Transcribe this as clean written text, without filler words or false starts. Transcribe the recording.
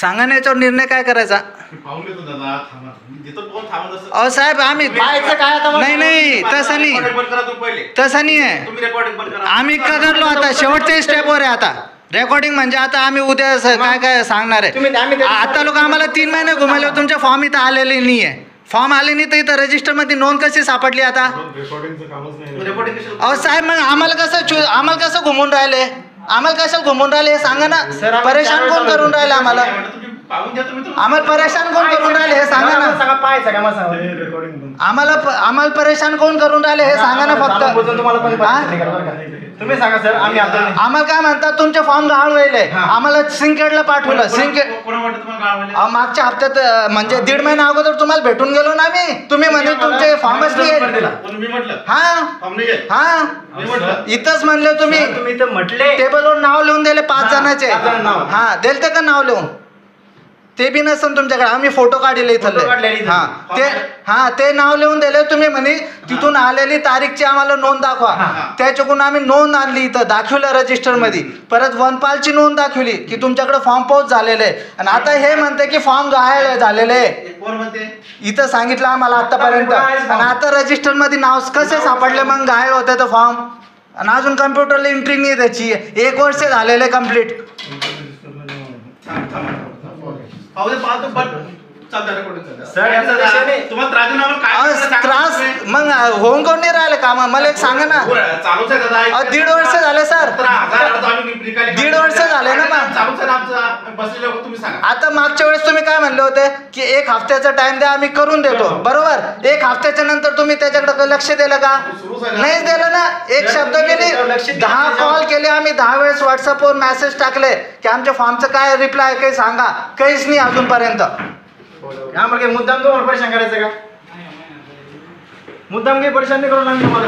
सांगा ना याच्यावर निर्णय काय करायचा. अहो साहेब आम्ही नाही तसं नाही आहे. आम्ही का करलो आता शेवटच्या स्टेपवर आहे. आता रेकॉर्डिंग म्हणजे आता आम्ही उद्या काय काय सांगणार आहे. आता लोक आम्हाला 3 महिने घुमाले, तुमच्या फॉर्म इथं आलेले नाही आहे. फॉर्म आले नाही तर इथं रजिस्टरमध्ये नोंद कशी सापडली आता. अहो साहेब मग आम्हाला कसं घुमून राहिले, आम्हाला कशाला घुमून राहिले हे सांगा ना. परेशान कोण करून राहिले आम्हाला, आम्हाला परेशान कोण करून राहिले हे सांगा ना. आम्हाला परेशान कोण करून राहिले हे सांगा ना फक्त. तुम्ही सांगा सर. आम्ही आम्हाला काय म्हणतात तुमचे फॉर्म गहाळ व्हायले, आम्हाला सिंकेडला पाठवलं. मागच्या हप्त्यात म्हणजे 1.5 महिना अगोदर तुम्हाला भेटून गेलो ना मी. तुम्ही म्हणे तुमचे फॉर्मच नाही. हा इथंच म्हणले तुम्ही म्हटले टेबलवर नाव लिहून दिले 5 जणांचे. हा दिलते का नाव लिहून, ते बी नसेल तुमच्याकडे. आम्ही फोटो काढले इथं. हा ते नाव लिहून दिले तुम्ही म्हणे तिथून आलेली तारीखची आम्हाला नोंद दाखवा. त्याच्याकडून आम्ही नोंद आणली, इथं दाखवलं रजिस्टर मध्ये. परत वनपालची नोंद दाखवली की तुमच्याकडे फॉर्म पोच झालेले. आणि आता हे म्हणते की फॉर्म गहाळ झालेले. इथं सांगितलं आम्हाला आतापर्यंत. आणि आता रजिस्टर मध्ये नाव कसे सापडले मग गहाळ होते तर फॉर्म. आणि अजून कम्प्युटरला एंट्री नाही त्याची. 1 वर्ष झालेले कम्प्लीट. त्रास मग होऊन कोण नाही राहिले काम. मला एक सांगा ना. 1.5 वर्ष झाले सर, 1.5 वर्ष झाले ना. मग आता मागच्या वेळेस तुम्ही काय म्हणले होते की 1 हफ्त्याचा टाइम द्या, आम्ही करून देतो. बरोबर. 1 हफ्त्याच्या नंतर तुम्ही त्याच्याकडे लक्ष दिलं का. नाहीच दिलं ना. एक शब्द बी नाही. 10 कॉल केले आम्ही, 10 वेळेस व्हॉट्सअपवर मेसेज टाकले की आमच्या फॉर्मचं काय रिप्लाय काही सांगा. काहीच नाही अजूनपर्यंत. यामध्ये मुद्दाम तुम्हाला परेशान करायचं का. मुद्दाम काही परेशान नाही करून आम्ही तुम्हाला